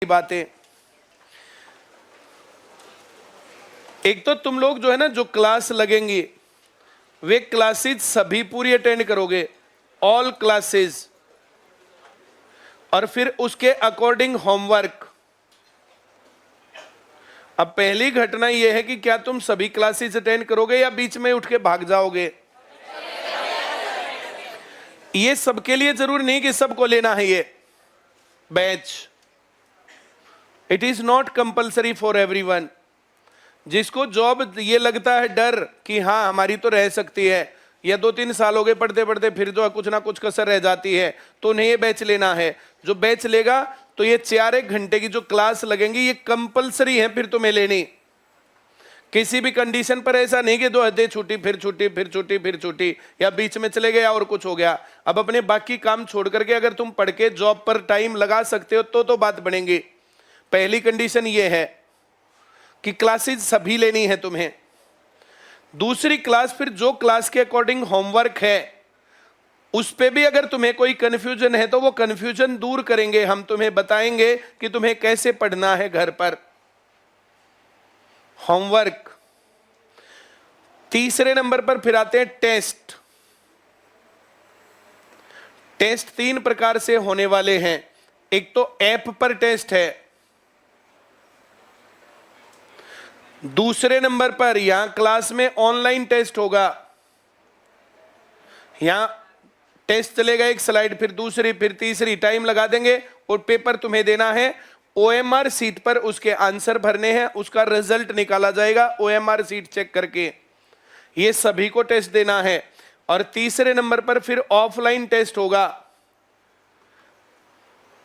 बातें। एक तो तुम लोग जो है ना, जो क्लास लगेंगी वे क्लासेस सभी पूरी अटेंड करोगे, ऑल क्लासेस, और फिर उसके अकॉर्डिंग होमवर्क। अब पहली घटना यह है कि क्या तुम सभी क्लासेस अटेंड करोगे या बीच में उठ के भाग जाओगे? ये सबके लिए जरूरी नहीं कि सबको लेना है ये batch. It is not compulsory for everyone. जिसको जॉब ये लगता है डर कि हाँ हमारी तो रह सकती है, या 2-3 साल हो गए पढ़ते पढ़ते फिर जो कुछ ना कुछ कसर रह जाती है, तो उन्हें ये बैच लेना है। जो बैच लेगा तो ये 4-1 घंटे की जो क्लास लगेंगी ये कंपल्सरी है फिर तुम्हें लेनी। किसी भी कंडीशन पर ऐसा नहीं कि 2 हफ्ते छुट्टी फिर छुट्टी फिर छुट्टी फिर छुट्टी, या बीच में चले गया और कुछ हो गया। अब अपने बाकी काम छोड़ करके अगर तुम पढ़ के जॉब पर टाइम लगा सकते हो तो बात बनेगी। पहली कंडीशन ये है कि क्लासेस सभी लेनी है तुम्हें। दूसरी क्लास, फिर जो क्लास के अकॉर्डिंग होमवर्क है उस पे भी अगर तुम्हें कोई कंफ्यूजन है तो वो कंफ्यूजन दूर करेंगे, हम तुम्हें बताएंगे कि तुम्हें कैसे पढ़ना है घर पर। होमवर्क। तीसरे नंबर पर फिर आते हैं टेस्ट। टेस्ट 3 प्रकार से होने वाले हैं। एक तो ऐप पर टेस्ट है, दूसरे नंबर पर यहां क्लास में ऑनलाइन टेस्ट होगा। यहां टेस्ट चलेगा, एक स्लाइड फिर दूसरी फिर तीसरी, टाइम लगा देंगे और पेपर तुम्हें देना है। ओएमआर सीट पर उसके आंसर भरने हैं, उसका रिजल्ट निकाला जाएगा ओएमआर सीट चेक करके। ये सभी को टेस्ट देना है। और तीसरे नंबर पर फिर ऑफलाइन टेस्ट होगा।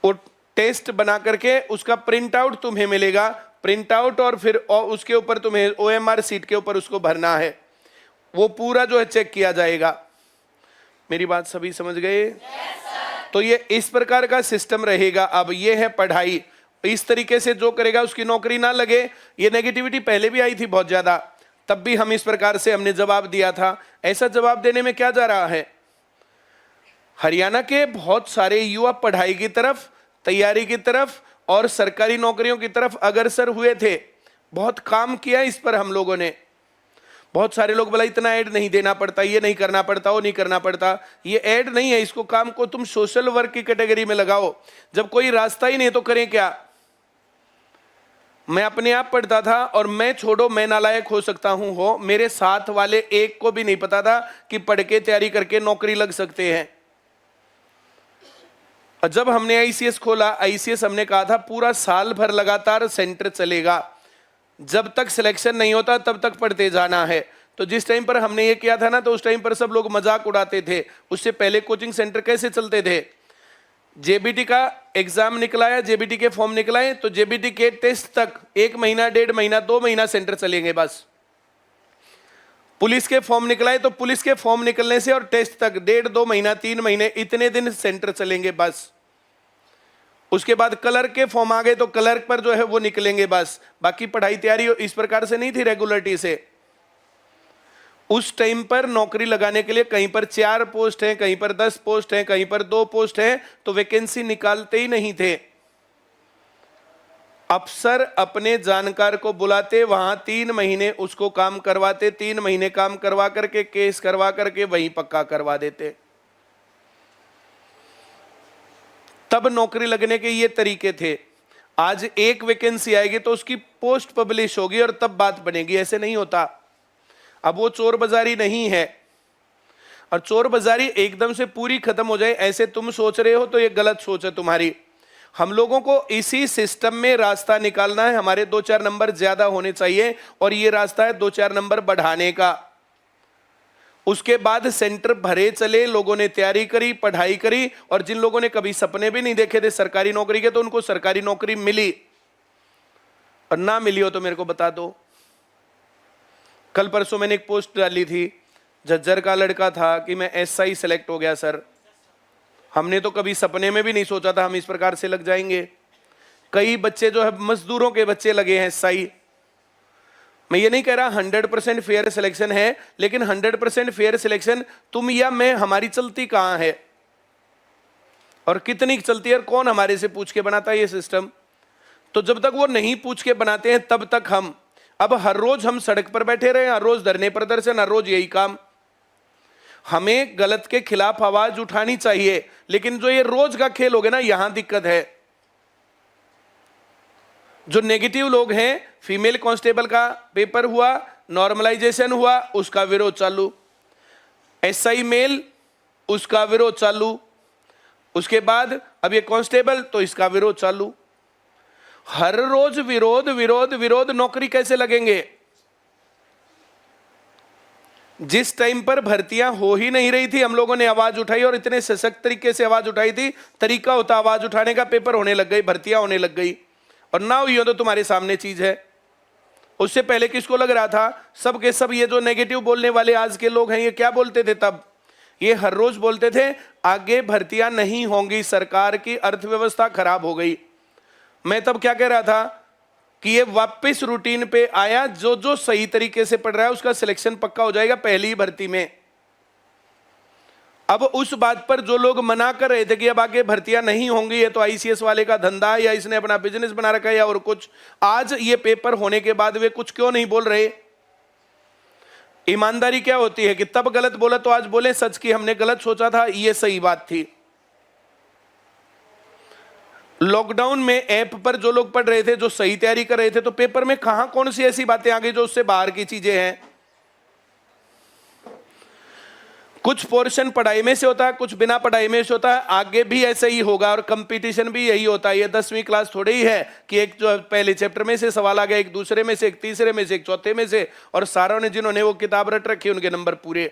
वो टेस्ट बना करके उसका प्रिंट आउट तुम्हें मिलेगा, प्रिंट आउट, और फिर उसके ऊपर तुम्हें ओएमआर सीट के ऊपर उसको भरना है। वो पूरा जो है चेक किया जाएगा। मेरी बात सभी समझ गए? तो ये इस प्रकार का सिस्टम रहेगा। अब ये है पढ़ाई। इस तरीके से जो करेगा उसकी नौकरी ना लगे। ये नेगेटिविटी पहले भी आई थी बहुत ज्यादा, तब भी हम इस प्रकार से हमने जवाब दिया था। ऐसा जवाब देने में क्या जा रहा है? हरियाणा के बहुत सारे युवा पढ़ाई की तरफ, तैयारी की तरफ और सरकारी नौकरियों की तरफ अग्रसर हुए थे। बहुत काम किया इस पर हम लोगों ने। बहुत सारे लोग बोला इतना ऐड नहीं देना पड़ता, ये नहीं करना पड़ता, वो नहीं करना पड़ता। ये ऐड नहीं है, इसको काम को तुम सोशल वर्क की कैटेगरी में लगाओ। जब कोई रास्ता ही नहीं तो करें क्या? मैं अपने आप पढ़ता था और मैं छोड़ो मैं नालायक हो सकता हूं, हो मेरे साथ वाले एक को भी नहीं पता था कि पढ़ के तैयारी करके नौकरी लग सकते हैं। और जब हमने आईसीएस खोला, आईसीएस हमने कहा था पूरा साल भर लगातार सेंटर चलेगा, जब तक सिलेक्शन नहीं होता तब तक पढ़ते जाना है। तो जिस टाइम पर हमने ये किया था ना, तो उस टाइम पर सब लोग मजाक उड़ाते थे। उससे पहले कोचिंग सेंटर कैसे चलते थे? जेबीटी का एग्जाम निकलाया, जेबीटी के फॉर्म निकलाए, तो जेबीटी के टेस्ट तक 1 महीना, 1.5 महीना, 2 महीना सेंटर चलेंगे बस। पुलिस के फॉर्म निकलाए तो पुलिस के फॉर्म निकलने से और टेस्ट तक 1.5-2 महीना, 3 महीने, इतने दिन सेंटर चलेंगे बस। उसके बाद क्लर्क के फॉर्म आ गए तो क्लर्क पर जो है वो निकलेंगे बस। बाकी पढ़ाई तैयारी इस प्रकार से नहीं थी रेगुलरिटी से। उस टाइम पर नौकरी लगाने के लिए कहीं पर 4 पोस्ट हैं, कहीं पर 10 पोस्ट हैं, कहीं पर 2 पोस्ट हैं, तो वैकेंसी निकालते ही नहीं थे। अफसर अपने जानकार को बुलाते, वहां 3 महीने उसको काम करवाते, 3 महीने काम करवा करके केस करवा करके वहीं पक्का करवा देते। तब नौकरी लगने के ये तरीके थे। आज एक वैकेंसी आएगी तो उसकी पोस्ट पब्लिश होगी और तब बात बनेगी, ऐसे नहीं होता। अब वो चोर बाजारी नहीं है, और चोर बाजारी एकदम से पूरी खत्म हो जाए ऐसे तुम सोच रहे हो तो ये गलत सोच है तुम्हारी। हम लोगों को इसी सिस्टम में रास्ता निकालना है। हमारे 2-4 नंबर ज्यादा होने चाहिए और ये रास्ता है 2-4 नंबर बढ़ाने का। उसके बाद सेंटर भरे चले, लोगों ने तैयारी करी, पढ़ाई करी, और जिन लोगों ने कभी सपने भी नहीं देखे थे सरकारी नौकरी के, तो उनको सरकारी नौकरी मिली। और ना मिली हो तो मेरे को बता दो। कल परसों मैंने एक पोस्ट डाली थी, झज्जर का लड़का था कि मैं एसआई सेलेक्ट हो गया सर। हमने तो कभी सपने में भी नहीं सोचा था हम इस प्रकार से लग जाएंगे। कई बच्चे जो है मजदूरों के बच्चे लगे हैं एसआई। मैं ये नहीं कह रहा 100% फेयर सिलेक्शन है, लेकिन 100% फेयर सिलेक्शन तुम या मैं, हमारी चलती कहां है और कितनी चलती है और कौन हमारे से पूछ के बनाता है ये सिस्टम? तो जब तक वो नहीं पूछ के बनाते हैं तब तक हम, अब हर रोज हम सड़क पर बैठे रहे, हर रोज धरने प्रदर्शन, हर रोज यही काम। हमें गलत के खिलाफ आवाज उठानी चाहिए, लेकिन जो ये रोज का खेल हो गया ना, यहां दिक्कत है। जो नेगेटिव लोग हैं, फीमेल कांस्टेबल का पेपर हुआ, नॉर्मलाइजेशन हुआ, उसका विरोध चालू, एसआई मेल, उसका विरोध चालू, उसके बाद अब ये कांस्टेबल, तो इसका विरोध चालू। हर रोज विरोध विरोध विरोध, नौकरी कैसे लगेंगे? जिस टाइम पर भर्तियां हो ही नहीं रही थी, हम लोगों ने आवाज उठाई और इतने सशक्त तरीके से आवाज उठाई थी, तरीका होता आवाज उठाने का, पेपर होने लग गई, भर्तियां होने लग गई। और ना हुई हो तो तुम्हारे सामने चीज है। उससे पहले किसको लग रहा था? सब के सब ये जो नेगेटिव बोलने वाले आज के लोग हैं, ये क्या बोलते थे तब? ये हर रोज बोलते थे आगे भर्तियां नहीं होंगी, सरकार की अर्थव्यवस्था खराब हो गई। मैं तब क्या कह रहा था कि ये वापस रूटीन पे आया, जो जो सही तरीके से पढ़ रहा है उसका सिलेक्शन पक्का हो जाएगा पहली ही भर्ती में। अब उस बात पर जो लोग मना कर रहे थे कि अब आगे भर्तियां नहीं होंगी, ये तो आईसीएस वाले का धंधा है, या इसने अपना बिजनेस बना रखा है, या और कुछ, आज ये पेपर होने के बाद वे कुछ क्यों नहीं बोल रहे? ईमानदारी क्या होती है कि तब गलत बोला तो आज बोले सच की हमने गलत सोचा था, ये सही बात थी। लॉकडाउन में ऐप पर जो लोग पढ़ रहे थे, जो सही तैयारी कर रहे थे, तो पेपर में कहां कौन सी ऐसी बातें आ गई जो उससे बाहर की चीजें हैं? कुछ पोर्शन पढ़ाई में से होता है, कुछ बिना पढ़ाई में से होता है, आगे भी ऐसा ही होगा और कंपटीशन भी यही होता है। ये 10वीं क्लास थोड़ी ही है कि एक जो पहले चैप्टर में से सवाल आ गया, एक दूसरे में से, एक तीसरे में से, एक चौथे में से, और सारों ने जिन्होंने वो किताब रट रखी उनके नंबर पूरे।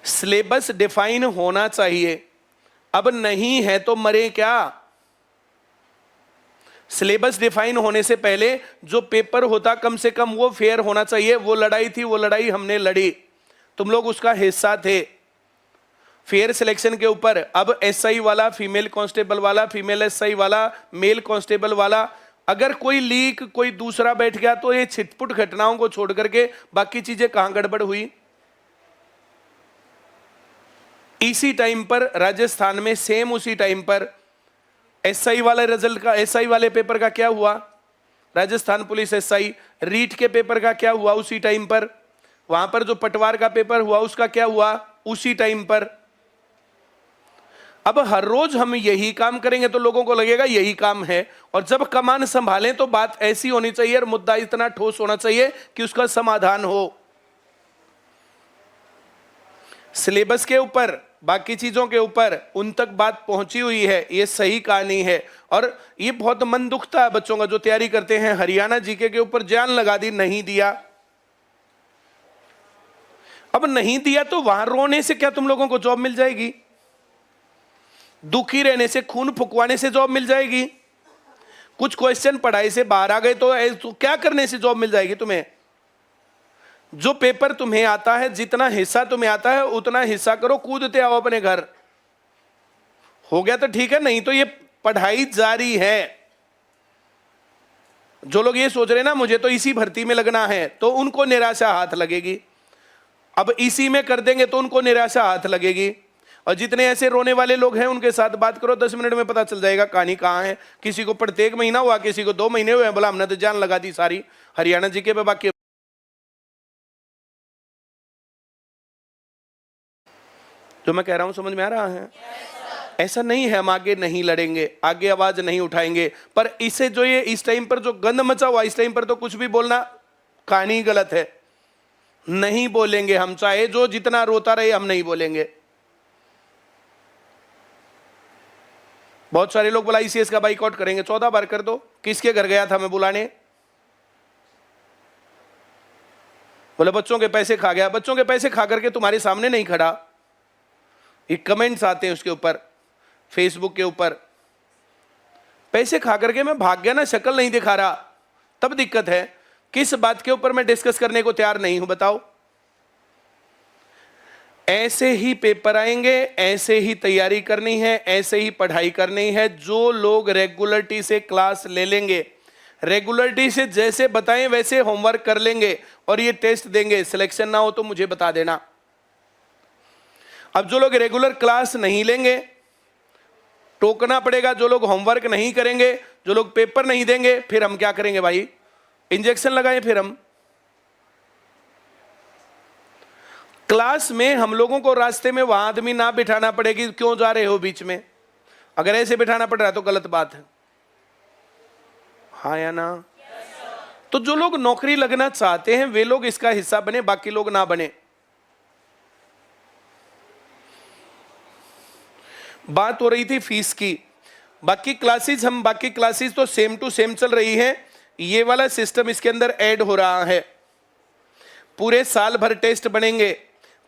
सिलेबस डिफाइन होना चाहिए, अब नहीं है तो मरे क्या? सिलेबस डिफाइन होने से पहले जो पेपर होता कम से कम वो फेयर होना चाहिए। वो लड़ाई थी, वो लड़ाई हमने लड़ी, तुम लोग उसका हिस्सा थे, फेयर सिलेक्शन के ऊपर। अब एसआई वाला फीमेल कांस्टेबल वाला, फीमेल एसआई वाला, मेल कांस्टेबल वाला, अगर कोई लीक कोई दूसरा बैठ गया तो ये छिटपुट घटनाओं को छोड़ करके बाकी चीजें कहां गड़बड़ हुई? इसी टाइम पर राजस्थान में सेम उसी टाइम पर एसआई वाले रिजल्ट का, एसआई वाले पेपर का क्या हुआ? राजस्थान पुलिस एसआई रीट के पेपर का क्या हुआ? उसी टाइम पर। वहां पर जो पटवार का पेपर हुआ उसका क्या हुआ? उसी टाइम पर। अब हर रोज हम यही काम करेंगे तो लोगों को लगेगा यही काम है, और जब कमान संभालें तो बात ऐसी होनी चाहिए और मुद्दा इतना ठोस होना चाहिए कि उसका समाधान हो। सिलेबस के ऊपर, बाकी चीजों के ऊपर उन तक बात पहुंची हुई है, ये सही कहानी है। और ये बहुत मन दुखता है बच्चों का जो तैयारी करते हैं। हरियाणा जीके के ऊपर जान लगा दी, नहीं दिया। अब नहीं दिया तो वहां रोने से क्या तुम लोगों को जॉब मिल जाएगी? दुखी रहने से, खून फुकवाने से जॉब मिल जाएगी? कुछ क्वेश्चन पढ़ाई से बाहर आ गए तो क्या करने से जॉब मिल जाएगी तुम्हें? जो पेपर तुम्हें आता है, जितना हिस्सा तुम्हें आता है उतना हिस्सा करो, कूदते आओ अपने घर। हो गया तो ठीक है, नहीं तो ये पढ़ाई जारी है। जो लोग ये सोच रहे हैं ना मुझे तो इसी भर्ती में लगना है, तो उनको निराशा हाथ लगेगी। अब इसी में कर देंगे तो उनको निराशा हाथ लगेगी। और जितने ऐसे रोने वाले लोग हैं उनके साथ बात करो, 10 मिनट में पता चल जाएगा कहानी कहां है। किसी को प्रत्येक महीना हुआ, किसी को 2 महीने हुए, बोला हमने तो जान लगा दी सारी हरियाणा जीके पे। बाकी जो मैं कह रहा हूं समझ में आ रहा है? ऐसा नहीं है हम आगे नहीं लड़ेंगे, आगे आवाज नहीं उठाएंगे, पर इसे जो ये इस टाइम पर जो गंद मचा हुआ, इस टाइम पर तो कुछ भी बोलना कहानी गलत है। नहीं बोलेंगे हम, चाहे जो जितना रोता रहे, हम नहीं बोलेंगे। बहुत सारे लोग बोला आईसीएस का बाइकआउट करेंगे, 14 बार कर दो। किसके घर गया था मैं बुलाने? बोले बच्चों के पैसे खा गया। बच्चों के पैसे खा करके तुम्हारे सामने नहीं खड़ा, ये कमेंट्स आते हैं उसके ऊपर, फेसबुक के ऊपर। पैसे खा करके मैं भाग गया ना, शक्ल नहीं दिखा रहा, तब दिक्कत है। किस बात के ऊपर मैं डिस्कस करने को तैयार नहीं हूं बताओ? ऐसे ही पेपर आएंगे, ऐसे ही तैयारी करनी है, ऐसे ही पढ़ाई करनी है। जो लोग रेगुलरिटी से क्लास ले लेंगे, रेगुलरिटी से जैसे बताएं वैसे होमवर्क कर लेंगे और ये टेस्ट देंगे, सिलेक्शन ना हो तो मुझे बता देना। अब जो लोग रेगुलर क्लास नहीं लेंगे, टोकना पड़ेगा। जो लोग होमवर्क नहीं करेंगे, जो लोग पेपर नहीं देंगे, फिर हम क्या करेंगे भाई? इंजेक्शन लगाएं फिर हम। क्लास में हम लोगों को रास्ते में वहां आदमी ना बिठाना पड़े कि क्यों जा रहे हो बीच में। अगर ऐसे बिठाना पड़ रहा है तो गलत बात है, हाँ या ना? तो जो लोग नौकरी लगना चाहते हैं वे लोग इसका हिस्सा बने, बाकी लोग ना बने। बात हो रही थी फीस की। बाकी क्लासेस तो सेम टू सेम चल रही है। ये वाला सिस्टम इसके अंदर ऐड हो रहा है। पूरे साल भर टेस्ट बनेंगे,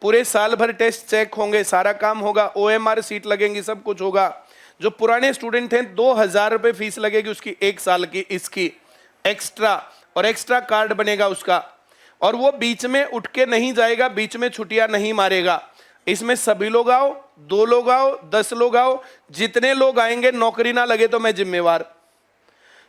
पूरे साल भर टेस्ट चेक होंगे, सारा काम होगा, OMR सीट लगेंगी, सब कुछ होगा। जो पुराने स्टूडेंट हैं 2000 रुपए फीस लगेगी उसकी, 1 साल की इसकी एक्स्ट्रा, और एक्स्ट्रा कार्ड बनेगा उसका। और वो बीच में उठ के नहीं जाएगा, बीच में छुट्टियां नहीं मारेगा। इसमें सभी लोग आओ, 2 लोग आओ, 10 लोग आओ, जितने लोग आएंगे, नौकरी ना लगे तो मैं जिम्मेवार।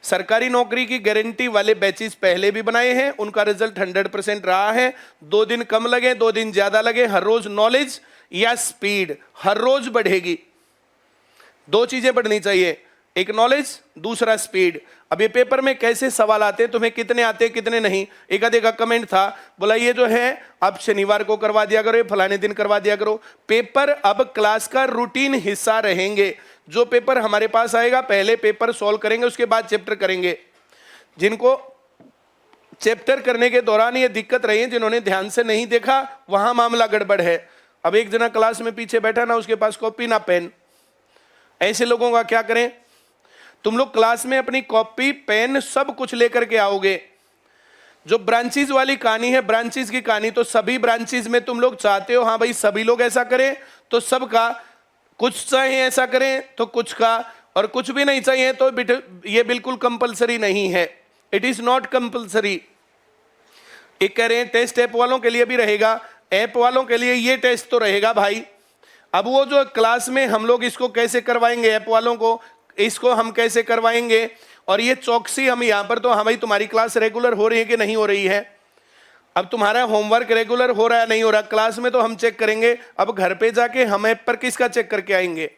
सरकारी नौकरी की गारंटी वाले बैचेस पहले भी बनाए हैं, उनका रिजल्ट 100% रहा है। 2 दिन कम लगे, 2 दिन ज्यादा लगे, हर रोज नॉलेज या स्पीड हर रोज बढ़ेगी। 2 चीजें बढ़नी चाहिए, एक नॉलेज, दूसरा स्पीड। अब ये पेपर में कैसे सवाल आते हैं, तुम्हें कितने आते हैं कितने नहीं। एक आधे का कमेंट था, बोला ये जो है अब शनिवार को करवा दिया करो, ये फलाने दिन करवा दिया करो। पेपर अब क्लास का रूटीन हिस्सा रहेंगे। जो पेपर हमारे पास आएगा, पहले पेपर सॉल्व करेंगे, उसके बाद चैप्टर करेंगे। जिनको चैप्टर करने के दौरान ये दिक्कत रही है, जिन्होंने ध्यान से नहीं देखा, वहां मामला गड़बड़ है। अब एक जना क्लास में पीछे बैठा ना, उसके पास कॉपी ना पेन, ऐसे लोगों का क्या करें? तुम लोग क्लास में अपनी कॉपी पेन सब कुछ लेकर के आओगे। जो ब्रांचेस वाली कहानी है, ब्रांचेस की कहानी, तो सभी ब्रांचेस में तुम लोग चाहते हो हाँ भाई सभी लोग ऐसा करें, तो सबका, कुछ चाहिए ऐसा करें तो कुछ का, और कुछ भी नहीं चाहिए तो ये बिल्कुल कंपलसरी नहीं है। It is not compulsory. एक कह रहे हैं टेस्ट ऐप वालों के लिए भी रहेगा, ऐप वालों के लिए ये टेस्ट तो रहेगा भाई। अब वो जो क्लास में हम लोग इसको कैसे करवाएंगे, ऐप वालों को इसको हम कैसे करवाएंगे, और ये चौकसी हम यहाँ पर, तो हाँ भाई तुम्हारी क्लास रेगुलर हो रही है कि नहीं हो रही है। अब तुम्हारा होमवर्क रेगुलर हो रहा है नहीं हो रहा, क्लास में तो हम चेक करेंगे। अब घर पे जाके हम ऐप पर किसका चेक करके आएंगे?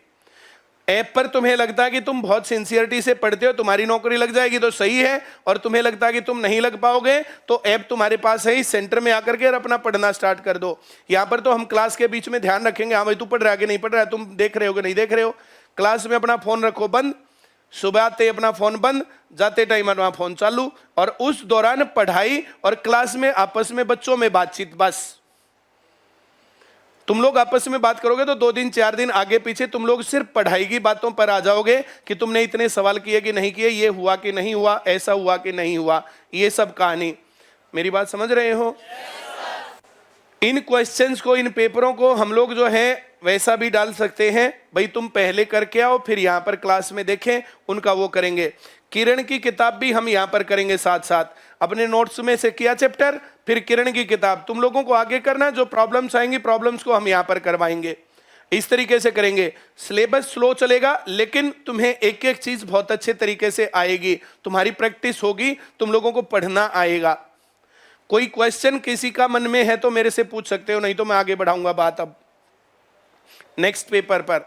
ऐप पर तुम्हें लगता है कि तुम बहुत सिंसियरिटी से पढ़ते हो, तुम्हारी नौकरी लग जाएगी तो सही है, और तुम्हें लगता है कि तुम नहीं लग पाओगे तो ऐप तुम्हारे पास है ही, सेंटर में आकर के अपना पढ़ना स्टार्ट कर दो। यहाँ पर तो हम क्लास के बीच में ध्यान रखेंगे, हाँ भाई तू पढ़ रहा है कि नहीं पढ़ रहा है, तुम देख रहे हो कि नहीं देख रहे हो। क्लास में अपना फोन रखो बंद, सुबह आते अपना फोन बंद, जाते टाइम अपना फोन चालू, और उस दौरान पढ़ाई और क्लास में आपस में बच्चों में बातचीत। बस तुम लोग आपस में बात करोगे तो 2 दिन 4 दिन आगे पीछे तुम लोग सिर्फ पढ़ाई की बातों पर आ जाओगे कि तुमने इतने सवाल किए कि नहीं किए, ये हुआ कि नहीं हुआ, ऐसा हुआ कि नहीं हुआ, ये सब कहानी। मेरी बात समझ रहे हो? इन क्वेश्चंस को, इन पेपरों को हम लोग जो है वैसा भी डाल सकते हैं, भाई तुम पहले करके आओ फिर यहाँ पर क्लास में देखें, उनका वो करेंगे। किरण की किताब भी हम यहाँ पर करेंगे साथ साथ। अपने नोट्स में से किया चैप्टर, फिर किरण की किताब तुम लोगों को आगे करना। जो प्रॉब्लम्स आएंगी, प्रॉब्लम्स को हम यहाँ पर करवाएंगे। इस तरीके से करेंगे। सिलेबस स्लो चलेगा, लेकिन तुम्हें एक एक चीज बहुत अच्छे तरीके से आएगी, तुम्हारी प्रैक्टिस होगी, तुम लोगों को पढ़ना आएगा। कोई क्वेश्चन किसी का मन में है तो मेरे से पूछ सकते हो, नहीं तो मैं आगे बढ़ाऊंगा बात अब नेक्स्ट पेपर पर।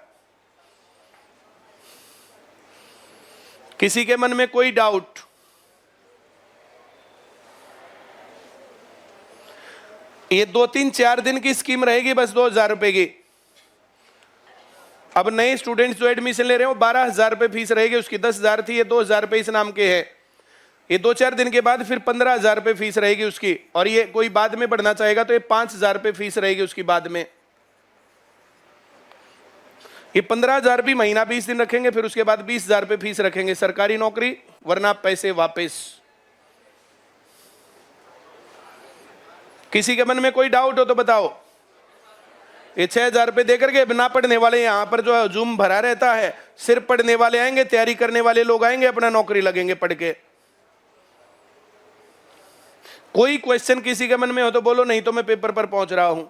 किसी के मन में कोई डाउट? ये 2-3-4 दिन की स्कीम रहेगी, बस 2000 रुपए की। अब नए स्टूडेंट्स जो एडमिशन ले रहे हो 12,000 रुपए फीस रहेगी, उसकी 10,000 थी, ये 2,000 रुपए इस नाम के है। ये 2-4 दिन के बाद फिर 15,000 रुपए फीस रहेगी उसकी, और ये कोई बाद में बढ़ना चाहेगा तो ये 5,000 रुपए फीस रहेगी उसकी बाद में। ये 15,000 भी महीना 20 दिन रखेंगे, फिर उसके बाद 20,000 रुपए फीस रखेंगे। सरकारी नौकरी, वरना पैसे वापस। किसी के मन में कोई डाउट हो तो बताओ। ये 6,000 रुपए देकर के ना पढ़ने वाले, यहाँ पर जो जूम भरा रहता है, सिर्फ पढ़ने वाले आएंगे, तैयारी करने वाले लोग आएंगे, अपना नौकरी लगेंगे पढ़ के। कोई क्वेश्चन किसी के मन में हो तो बोलो, नहीं तो मैं पेपर पर पहुंच रहा हूं।